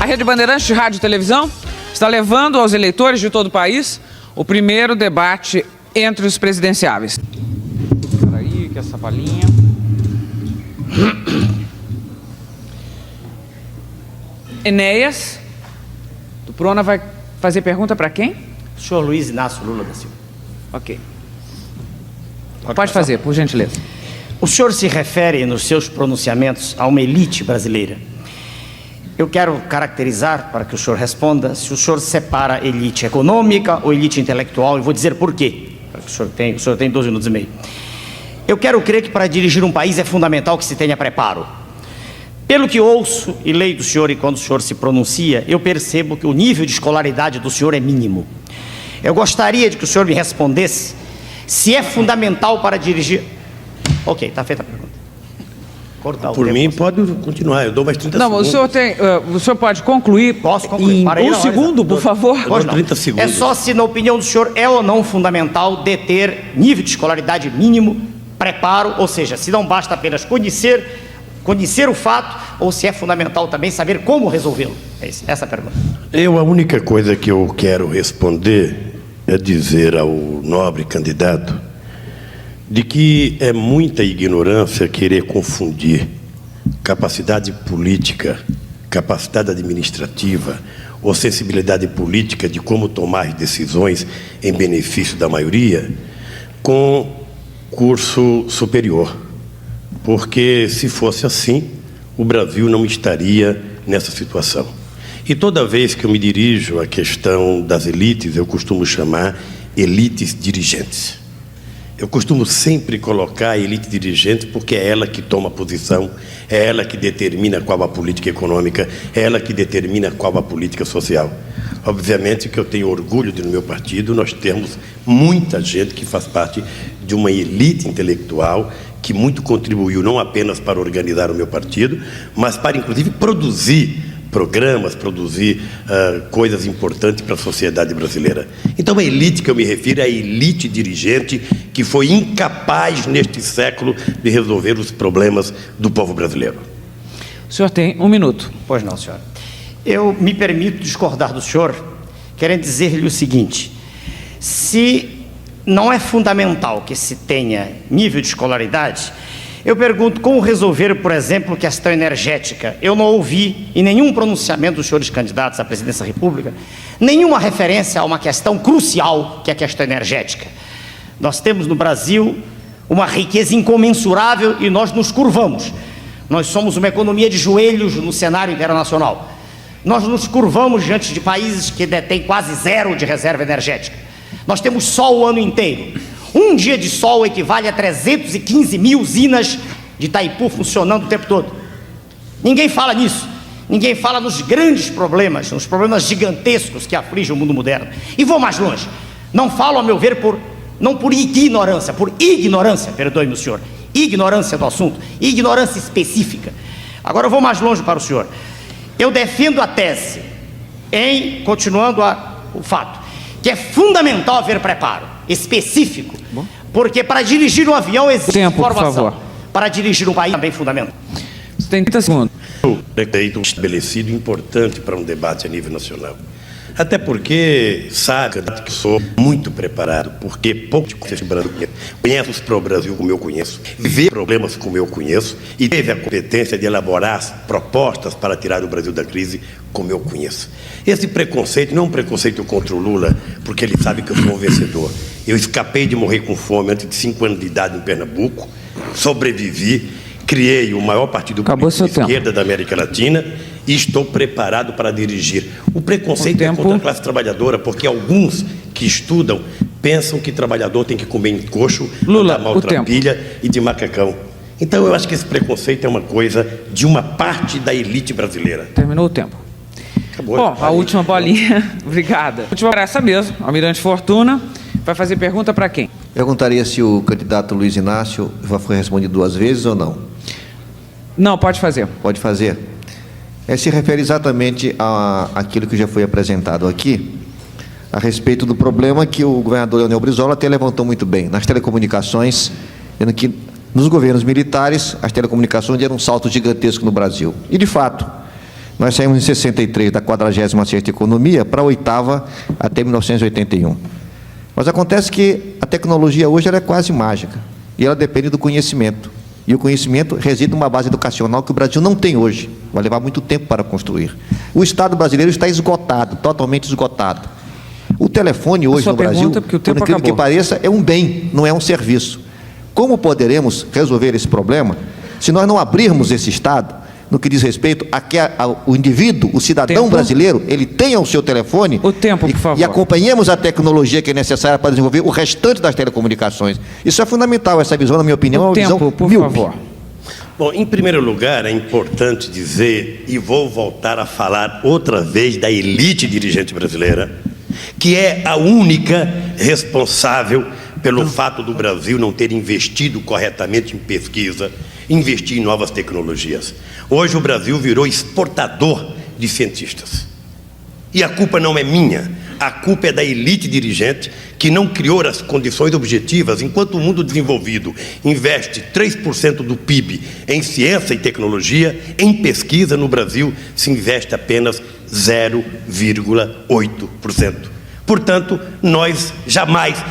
A Rede Bandeirantes de Rádio e Televisão está levando aos eleitores de todo o país o primeiro debate entre os presidenciáveis. Espera aí, que essa balinha... Enéas, do Prona, vai fazer pergunta para quem? O senhor Luiz Inácio Lula da Silva. Ok. Pode fazer, por gentileza. O senhor se refere nos seus pronunciamentos a uma elite brasileira. Eu quero caracterizar, para que o senhor responda, se o senhor separa elite econômica ou elite intelectual, e vou dizer por quê. Para que o senhor tem 12 minutos e meio. Eu quero crer que para dirigir um país é fundamental que se tenha preparo. Pelo que ouço e leio do senhor e quando o senhor se pronuncia, eu percebo que o nível de escolaridade do senhor é mínimo. Eu gostaria de que o senhor me respondesse se é fundamental para dirigir... Ok, está feita a pergunta. Cortar Por mim, pode continuar, eu dou mais 30 não, segundos. O senhor pode concluir. Posso concluir? Em um segundo, por favor. Eu dou 30 segundos. É só se, na opinião do senhor, é ou não fundamental deter nível de escolaridade mínimo, preparo, ou seja, se não basta apenas conhecer o fato, ou se é fundamental também saber como resolvê-lo. É isso, essa a pergunta. A única coisa que eu quero responder é dizer ao nobre candidato de que é muita ignorância querer confundir capacidade política, capacidade administrativa ou sensibilidade política de como tomar decisões em benefício da maioria com curso superior. Porque, se fosse assim, o Brasil não estaria nessa situação. E toda vez que eu me dirijo à questão das elites, eu costumo chamar elites dirigentes. Eu costumo sempre colocar a elite dirigente porque é ela que toma posição, é ela que determina qual a política econômica, é ela que determina qual a política social. Obviamente que eu tenho orgulho de, no meu partido, nós temos muita gente que faz parte de uma elite intelectual que muito contribuiu não apenas para organizar o meu partido, mas para, inclusive, produzir programas, produzir coisas importantes para a sociedade brasileira. Então, a elite que eu me refiro é a elite dirigente que foi incapaz, neste século, de resolver os problemas do povo brasileiro. O senhor tem 1 minuto. Pois não, senhor. Eu me permito discordar do senhor, querendo dizer-lhe o seguinte: se não é fundamental que se tenha nível de escolaridade, eu pergunto como resolver, por exemplo, questão energética. Eu não ouvi em nenhum pronunciamento dos senhores candidatos à presidência da República nenhuma referência a uma questão crucial, que é a questão energética. Nós temos no Brasil uma riqueza incomensurável e nós nos curvamos. Nós somos uma economia de joelhos no cenário internacional. Nós nos curvamos diante de países que detêm quase zero de reserva energética. Nós temos sol o ano inteiro. Um dia de sol equivale a 315 mil usinas de Itaipu funcionando o tempo todo. Ninguém fala nisso. Ninguém fala nos grandes problemas, nos problemas gigantescos que afligem o mundo moderno. E vou mais longe. Não falo, a meu ver, não por ignorância, perdoe-me o senhor, ignorância do assunto, ignorância específica. Agora eu vou mais longe para o senhor. Eu defendo a tese, continuando o fato, que é fundamental haver preparo específico, porque para dirigir um avião existe formação. Por favor. Para dirigir um país também fundamental. Você tem 30 segundos. O preceito estabelecido importante para um debate a nível nacional. Até porque sabe que sou muito preparado, porque pouco de conheço os para o Brasil como eu conheço, vê problemas como eu conheço e teve a competência de elaborar as propostas para tirar o Brasil da crise como eu conheço. Esse preconceito não é um preconceito contra o Lula, porque ele sabe que eu sou um vencedor. Eu escapei de morrer com fome antes de 5 anos de idade em Pernambuco, sobrevivi, criei o maior partido político de esquerda da América Latina e estou preparado para dirigir. O preconceito é contra a classe trabalhadora, porque alguns que estudam pensam que trabalhador tem que comer em coxo, andar maltrapilha e de macacão. Então eu acho que esse preconceito é uma coisa de uma parte da elite brasileira. Terminou o tempo. Acabou. Bom, a última bolinha. Obrigada. A última para essa mesmo. Almirante Fortuna vai fazer pergunta para quem? Perguntaria se o candidato Luiz Inácio já foi respondido 2 vezes ou não. Não, pode fazer. Pode fazer. Se refere exatamente àquilo que já foi apresentado aqui, a respeito do problema que o governador Leonel Brizola até levantou muito bem, nas telecomunicações, dizendo que nos governos militares as telecomunicações deram um salto gigantesco no Brasil. E, de fato, Nós saímos em 63 da 46ª economia para a 8ª até 1981. Mas acontece que a tecnologia hoje ela é quase mágica e ela depende do conhecimento. E o conhecimento reside numa base educacional que o Brasil não tem hoje. Vai levar muito tempo para construir. O Estado brasileiro está esgotado, totalmente esgotado. O telefone hoje no Brasil, por incrível que pareça, é um bem, não é um serviço. Como poderemos resolver esse problema se nós não abrirmos esse Estado no que diz respeito a que o indivíduo, o cidadão brasileiro, ele tenha o seu telefone por favor. E acompanhemos a tecnologia que é necessária para desenvolver o restante das telecomunicações. Isso é fundamental, essa visão, na minha opinião, é uma visão míope. Bom, em primeiro lugar, é importante dizer, e vou voltar a falar outra vez da elite dirigente brasileira, que é a única responsável pelo fato do Brasil não ter investido corretamente em pesquisa, investir em novas tecnologias. Hoje o Brasil virou exportador de cientistas. E a culpa não é minha, a culpa é da elite dirigente que não criou as condições objetivas. Enquanto o mundo desenvolvido investe 3% do PIB em ciência e tecnologia, em pesquisa no Brasil se investe apenas 0,8%. Portanto, nós jamais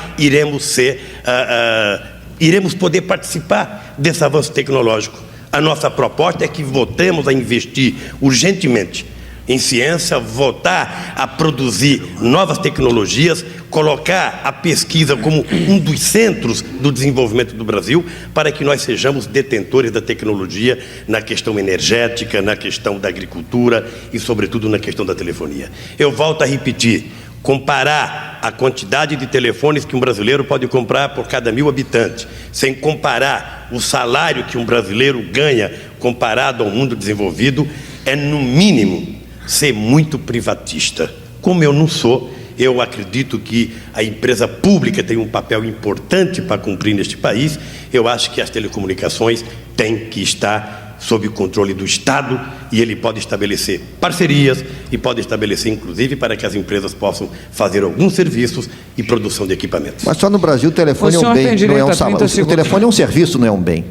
iremos poder participar desse avanço tecnológico. A nossa proposta é que voltemos a investir urgentemente em ciência, voltar a produzir novas tecnologias, colocar a pesquisa como um dos centros do desenvolvimento do Brasil, para que nós sejamos detentores da tecnologia na questão energética, na questão da agricultura e, sobretudo, na questão da telefonia. Eu volto a repetir, comparar a quantidade de telefones que um brasileiro pode comprar por cada 1.000 habitantes, sem comparar o salário que um brasileiro ganha comparado ao mundo desenvolvido, é, no mínimo, ser muito privatista. Como eu não sou, eu acredito que a empresa pública tem um papel importante para cumprir neste país. Eu acho que as telecomunicações têm que estar sob o controle do Estado, e ele pode estabelecer parcerias e pode estabelecer, inclusive, para que as empresas possam fazer alguns serviços e produção de equipamentos. Mas só no Brasil o telefone é um bem, não é um salário. O telefone é um serviço, não é um bem.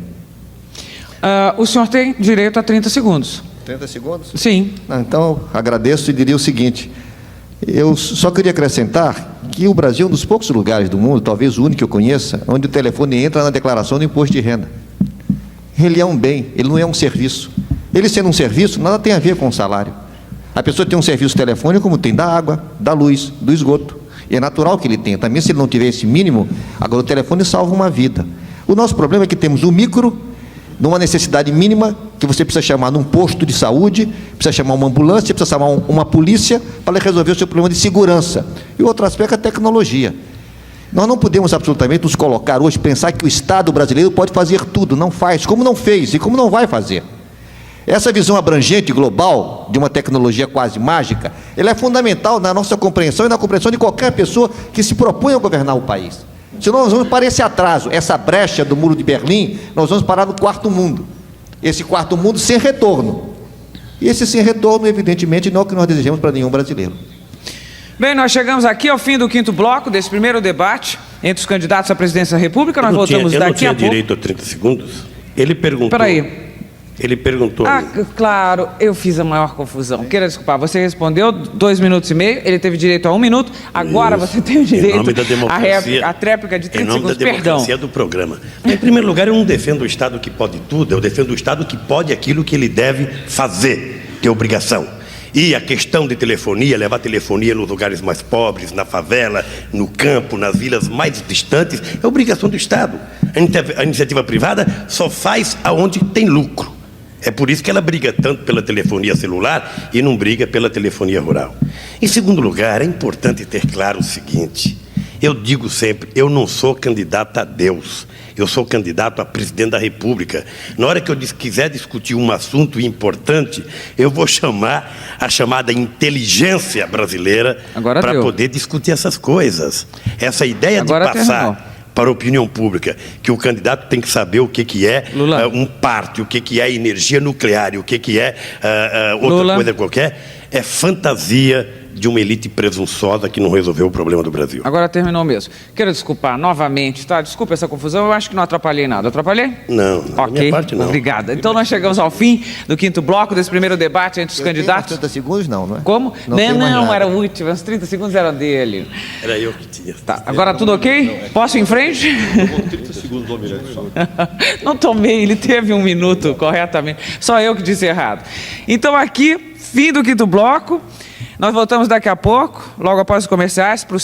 O senhor tem direito a 30 segundos. 30 segundos? Sim. Então, agradeço e diria o seguinte: eu só queria acrescentar que o Brasil é um dos poucos lugares do mundo, talvez o único que eu conheça, onde o telefone entra na declaração do imposto de renda. Ele é um bem, ele não é um serviço. Ele sendo um serviço, nada tem a ver com o salário. A pessoa tem um serviço telefônico como tem da água, da luz, do esgoto. E é natural que ele tenha. Também, se ele não tiver esse mínimo, agora o telefone salva uma vida. O nosso problema é que temos o micro, numa necessidade mínima, que você precisa chamar num posto de saúde, precisa chamar uma ambulância, precisa chamar uma polícia para resolver o seu problema de segurança. E o outro aspecto é a tecnologia. Nós não podemos absolutamente nos colocar hoje, pensar que o Estado brasileiro pode fazer tudo. Não faz, como não fez e como não vai fazer. Essa visão abrangente, global, de uma tecnologia quase mágica, ela é fundamental na nossa compreensão e na compreensão de qualquer pessoa que se propõe a governar o país. Senão nós vamos para esse atraso, essa brecha do Muro de Berlim, nós vamos parar no quarto mundo. Esse quarto mundo sem retorno. E esse sem retorno, evidentemente, não é o que nós desejamos para nenhum brasileiro. Bem, nós chegamos aqui ao fim do 5º bloco desse primeiro debate entre os candidatos à presidência da República. Nós voltamos daqui a pouco. Eu não tinha direito a 30 segundos? Ele perguntou... Peraí. Ele perguntou... Claro, eu fiz a maior confusão. Queira desculpar, você respondeu 2 minutos e meio, ele teve direito a 1 minuto, agora você tem o direito à tréplica de 30 segundos. Em nome da democracia do programa. Em primeiro lugar, eu não defendo o Estado que pode tudo, eu defendo o Estado que pode aquilo que ele deve fazer, ter obrigação. E a questão de telefonia, levar telefonia nos lugares mais pobres, na favela, no campo, nas vilas mais distantes, é obrigação do Estado. A iniciativa privada só faz aonde tem lucro. É por isso que ela briga tanto pela telefonia celular e não briga pela telefonia rural. Em segundo lugar, é importante ter claro o seguinte: eu digo sempre, eu não sou candidato a Deus, eu sou candidato a presidente da República. Na hora que eu quiser discutir um assunto importante, eu vou chamar a chamada inteligência brasileira para poder discutir essas coisas. Essa ideia de passar para a opinião pública que o candidato tem que saber o que é um parto, o que é energia nuclear, o que é outra coisa qualquer, é fantasia de uma elite presunçosa que não resolveu o problema do Brasil. Agora terminou mesmo. Quero desculpar novamente, tá? Desculpa essa confusão, eu acho que não atrapalhei nada. Atrapalhei? Não, da minha parte não. Obrigada. Então nós chegamos ao fim do quinto bloco desse primeiro debate entre os candidatos. 30 segundos não é? Como? Não, era o último, os 30 segundos eram dele. Era eu que tinha. Tá, agora tudo ok? Posso ir em frente? 30 segundos do Almirante só. Não tomei, ele teve 1 minuto corretamente. Só eu que disse errado. Então aqui, fim do quinto bloco. Nós voltamos daqui a pouco, logo após os comerciais, para o